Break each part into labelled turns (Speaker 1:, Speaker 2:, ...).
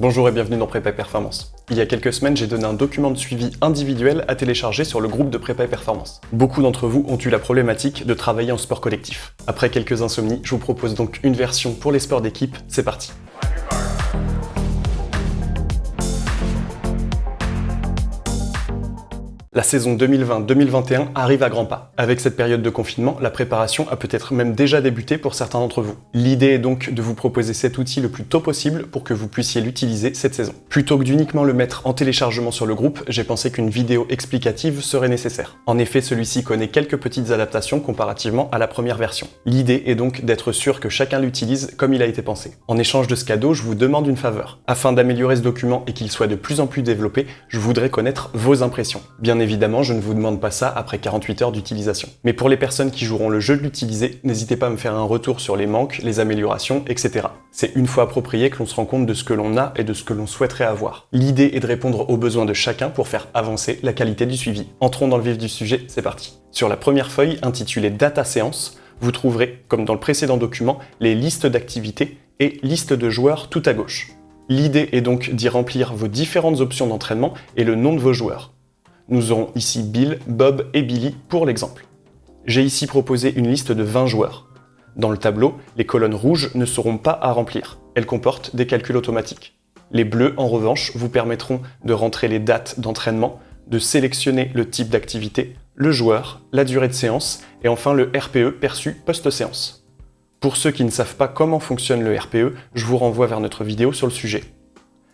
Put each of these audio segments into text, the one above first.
Speaker 1: Bonjour et bienvenue dans Prépa et Performance. Il y a quelques semaines, j'ai donné un document de suivi individuel à télécharger sur le groupe de Prépa et Performance. Beaucoup d'entre vous ont eu la problématique de travailler en sport collectif. Après quelques insomnies, je vous propose donc une version pour les sports d'équipe. C'est parti. La saison 2020-2021 arrive à grands pas. Avec cette période de confinement, la préparation a peut-être même déjà débuté pour certains d'entre vous. L'idée est donc de vous proposer cet outil le plus tôt possible pour que vous puissiez l'utiliser cette saison. Plutôt que d'uniquement le mettre en téléchargement sur le groupe, j'ai pensé qu'une vidéo explicative serait nécessaire. En effet, celui-ci connaît quelques petites adaptations comparativement à la première version. L'idée est donc d'être sûr que chacun l'utilise comme il a été pensé. En échange de ce cadeau, je vous demande une faveur. Afin d'améliorer ce document et qu'il soit de plus en plus développé, je voudrais connaître vos impressions. Bien évidemment, je ne vous demande pas ça après 48 heures d'utilisation. Mais pour les personnes qui joueront le jeu de l'utiliser, n'hésitez pas à me faire un retour sur les manques, les améliorations, etc. C'est une fois approprié que l'on se rend compte de ce que l'on a et de ce que l'on souhaiterait avoir. L'idée est de répondre aux besoins de chacun pour faire avancer la qualité du suivi. Entrons dans le vif du sujet, c'est parti. Sur la première feuille, intitulée Data Séance, vous trouverez, comme dans le précédent document, les listes d'activités et listes de joueurs tout à gauche. L'idée est donc d'y remplir vos différentes options d'entraînement et le nom de vos joueurs. Nous aurons ici Bill, Bob et Billy pour l'exemple. J'ai ici proposé une liste de 20 joueurs. Dans le tableau, les colonnes rouges ne seront pas à remplir. Elles comportent des calculs automatiques. Les bleus, en revanche, vous permettront de rentrer les dates d'entraînement, de sélectionner le type d'activité, le joueur, la durée de séance et enfin le RPE perçu post-séance. Pour ceux qui ne savent pas comment fonctionne le RPE, je vous renvoie vers notre vidéo sur le sujet.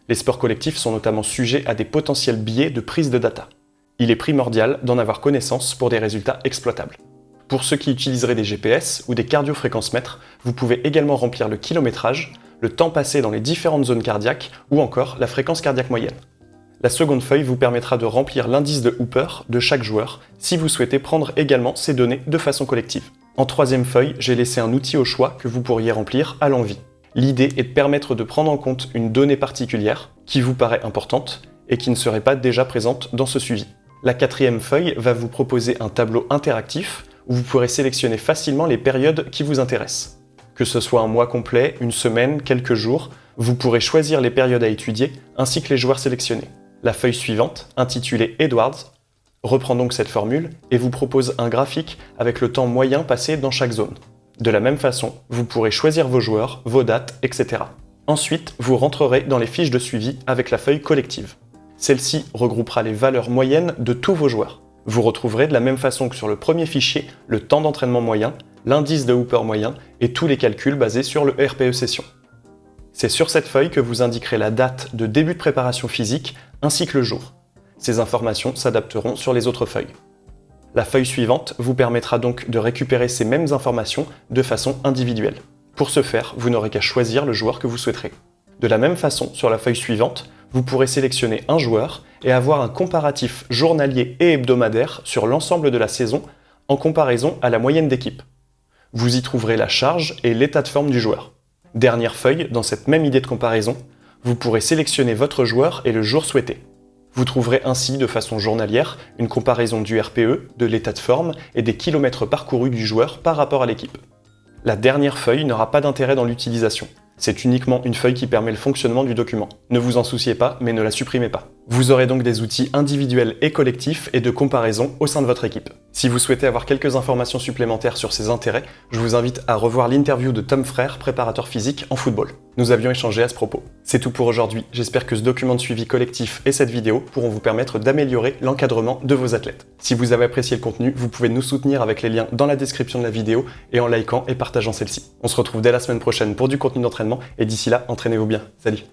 Speaker 1: Les sports collectifs sont notamment sujets à des potentiels biais de prise de data. Il est primordial d'en avoir connaissance pour des résultats exploitables. Pour ceux qui utiliseraient des GPS ou des cardiofréquencemètres, vous pouvez également remplir le kilométrage, le temps passé dans les différentes zones cardiaques ou encore la fréquence cardiaque moyenne. La seconde feuille vous permettra de remplir l'indice de Hooper de chaque joueur si vous souhaitez prendre également ces données de façon collective. En troisième feuille, j'ai laissé un outil au choix que vous pourriez remplir à l'envie. L'idée est de permettre de prendre en compte une donnée particulière qui vous paraît importante et qui ne serait pas déjà présente dans ce suivi. La quatrième feuille va vous proposer un tableau interactif où vous pourrez sélectionner facilement les périodes qui vous intéressent. Que ce soit un mois complet, une semaine, quelques jours, vous pourrez choisir les périodes à étudier ainsi que les joueurs sélectionnés. La feuille suivante, intitulée Edwards, reprend donc cette formule et vous propose un graphique avec le temps moyen passé dans chaque zone. De la même façon, vous pourrez choisir vos joueurs, vos dates, etc. Ensuite, vous rentrerez dans les fiches de suivi avec la feuille collective. Celle-ci regroupera les valeurs moyennes de tous vos joueurs. Vous retrouverez de la même façon que sur le premier fichier le temps d'entraînement moyen, l'indice de Hooper moyen et tous les calculs basés sur le RPE session. C'est sur cette feuille que vous indiquerez la date de début de préparation physique ainsi que le jour. Ces informations s'adapteront sur les autres feuilles. La feuille suivante vous permettra donc de récupérer ces mêmes informations de façon individuelle. Pour ce faire, vous n'aurez qu'à choisir le joueur que vous souhaiterez. De la même façon, sur la feuille suivante, vous pourrez sélectionner un joueur et avoir un comparatif journalier et hebdomadaire sur l'ensemble de la saison en comparaison à la moyenne d'équipe. Vous y trouverez la charge et l'état de forme du joueur. Dernière feuille, dans cette même idée de comparaison, vous pourrez sélectionner votre joueur et le jour souhaité. Vous trouverez ainsi de façon journalière une comparaison du RPE, de l'état de forme et des kilomètres parcourus du joueur par rapport à l'équipe. La dernière feuille n'aura pas d'intérêt dans l'utilisation. C'est uniquement une feuille qui permet le fonctionnement du document. Ne vous en souciez pas, mais ne la supprimez pas. Vous aurez donc des outils individuels et collectifs et de comparaison au sein de votre équipe. Si vous souhaitez avoir quelques informations supplémentaires sur ces intérêts, je vous invite à revoir l'interview de Tom Frère, préparateur physique en football. Nous avions échangé à ce propos. C'est tout pour aujourd'hui. J'espère que ce document de suivi collectif et cette vidéo pourront vous permettre d'améliorer l'encadrement de vos athlètes. Si vous avez apprécié le contenu, vous pouvez nous soutenir avec les liens dans la description de la vidéo et en likant et partageant celle-ci. On se retrouve dès la semaine prochaine pour du contenu d'entraînement et d'ici là, entraînez-vous bien. Salut!